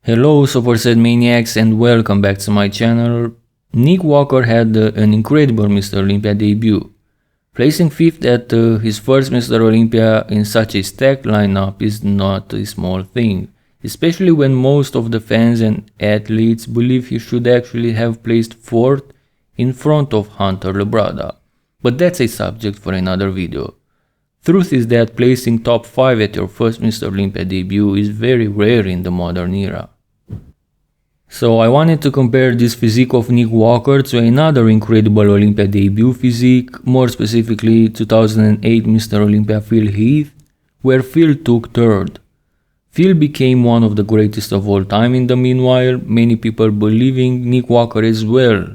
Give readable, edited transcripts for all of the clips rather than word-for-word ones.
Hello Superset Maniacs and welcome back to my channel. Nick Walker had an incredible Mr. Olympia debut. Placing 5th at his first Mr. Olympia in such a stacked lineup is not a small thing, especially when most of the fans and athletes believe he should actually have placed 4th in front of Hunter Labrada. But that's a subject for another video. Truth is that placing top 5 at your first Mr. Olympia debut is very rare in the modern era. So I wanted to compare this physique of Nick Walker to another incredible Olympia debut physique, more specifically 2008 Mr. Olympia Phil Heath, where Phil took 3rd. Phil became one of the greatest of all time in the meanwhile, many people believing Nick Walker as well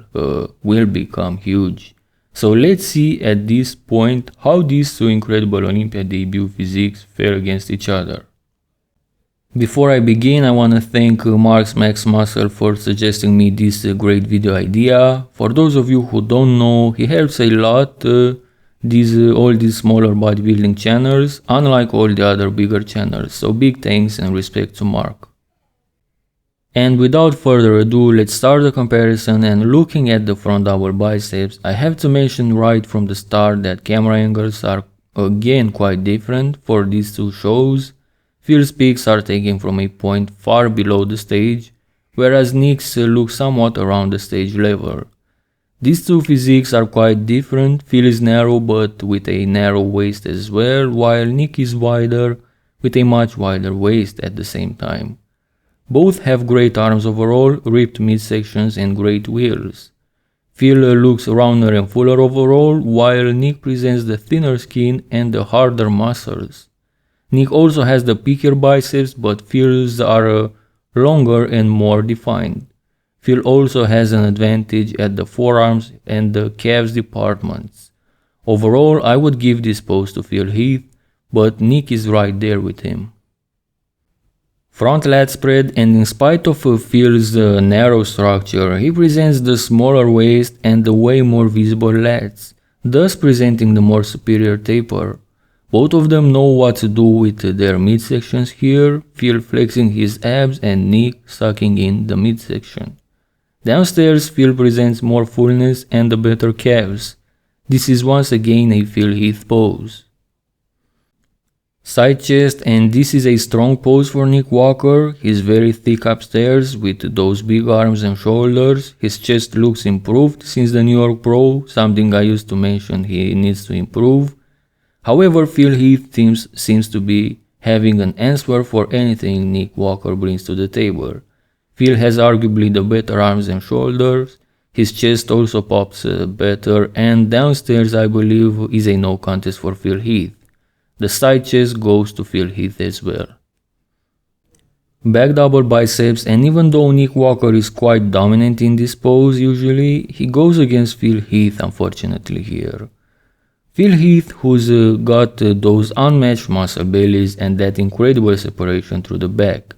will become huge. So let's see at this point how these two incredible Olympia debut physiques fare against each other. Before I begin, I want to thank Mark's Max Muscle for suggesting me this great video idea. For those of you who don't know, he helps a lot all these smaller bodybuilding channels, unlike all the other bigger channels, so big thanks and respect to Mark. And without further ado, let's start the comparison, and looking at the front double biceps, I have to mention right from the start that camera angles are again quite different for these two shows. Phil's peaks are taken from a point far below the stage, whereas Nick's look somewhat around the stage level. These two physiques are quite different. Phil is narrow but with a narrow waist as well, while Nick is wider with a much wider waist at the same time. Both have great arms overall, ripped midsections and great wheels. Phil looks rounder and fuller overall, while Nick presents the thinner skin and the harder muscles. Nick also has the peakier biceps, but Phil's are longer and more defined. Phil also has an advantage at the forearms and the calves departments. Overall, I would give this pose to Phil Heath, but Nick is right there with him. Front lat spread, and in spite of Phil's narrow structure, he presents the smaller waist and the way more visible lats, thus presenting the more superior taper. Both of them know what to do with their midsections here, Phil flexing his abs and Nick sucking in the midsection. Downstairs, Phil presents more fullness and the better calves. This is once again a Phil Heath pose. Side chest, and this is a strong pose for Nick Walker. He's very thick upstairs with those big arms and shoulders. His chest looks improved since the New York Pro, something I used to mention he needs to improve. However, Phil Heath seems to be having an answer for anything Nick Walker brings to the table. Phil has arguably the better arms and shoulders. His chest also pops better, and downstairs I believe is a no contest for Phil Heath. The side chest goes to Phil Heath as well. Back double biceps, and even though Nick Walker is quite dominant in this pose usually, he goes against Phil Heath unfortunately here. Phil Heath, who's got those unmatched muscle bellies and that incredible separation through the back.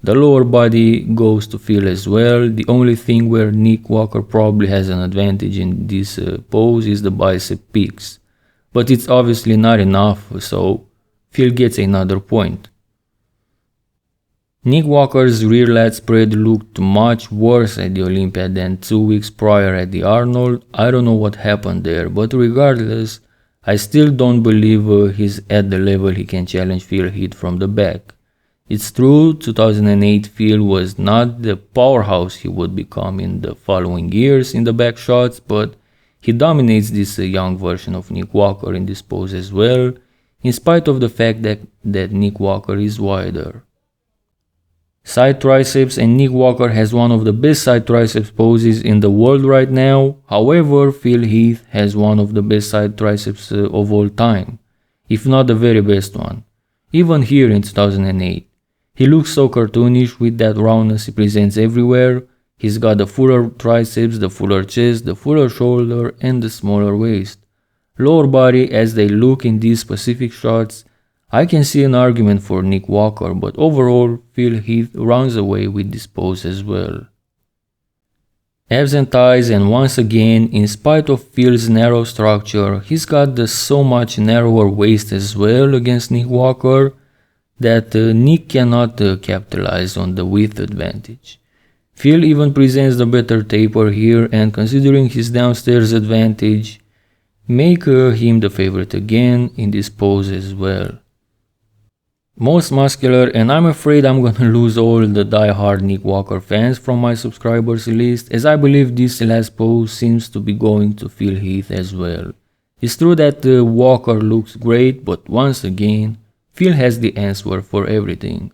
The lower body goes to Phil as well. The only thing where Nick Walker probably has an advantage in this pose is the bicep peaks. But it's obviously not enough, so Phil gets another point. Nick Walker's rear lat spread looked much worse at the Olympia than 2 weeks prior at the Arnold. I don't know what happened there, but regardless, I still don't believe he's at the level he can challenge Phil Heath from the back. It's true, 2008 Phil was not the powerhouse he would become in the following years in the back shots, but he dominates this young version of Nick Walker in this pose as well, in spite of the fact that Nick Walker is wider. Side triceps, and Nick Walker has one of the best side triceps poses in the world right now. However, Phil Heath has one of the best side triceps of all time, if not the very best one. Even here in 2008. He looks so cartoonish with that roundness he presents everywhere. He's got the fuller triceps, the fuller chest, the fuller shoulder, and the smaller waist. Lower body, as they look in these specific shots, I can see an argument for Nick Walker, but overall, Phil Heath runs away with this pose as well. Abs and thighs, and once again, in spite of Phil's narrow structure, he's got the so much narrower waist as well against Nick Walker. that Nick cannot capitalize on the width advantage. Phil even presents the better taper here, and considering his downstairs advantage, make him the favorite again in this pose as well. Most muscular, and I'm afraid I'm gonna lose all the die-hard Nick Walker fans from my subscribers list, as I believe this last pose seems to be going to Phil Heath as well. It's true that Walker looks great, but once again, Phil has the answer for everything.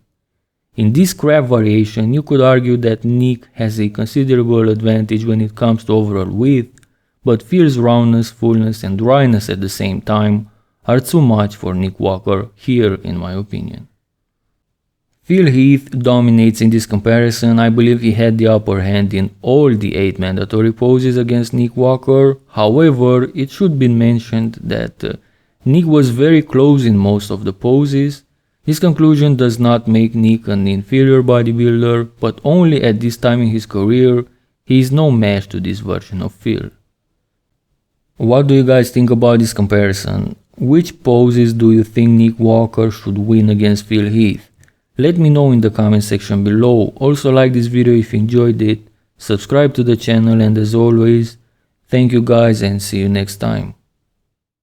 In this crab variation, you could argue that Nick has a considerable advantage when it comes to overall width, but Phil's roundness, fullness and dryness at the same time are too much for Nick Walker here in my opinion. Phil Heath dominates in this comparison. I believe he had the upper hand in all the 8 mandatory poses against Nick Walker. However, it should be mentioned that Nick was very close in most of the poses. This conclusion does not make Nick an inferior bodybuilder, but only at this time in his career, he is no match to this version of Phil. What do you guys think about this comparison? Which poses do you think Nick Walker should win against Phil Heath? Let me know in the comment section below. Also like this video if you enjoyed it, subscribe to the channel, and as always, thank you guys and see you next time.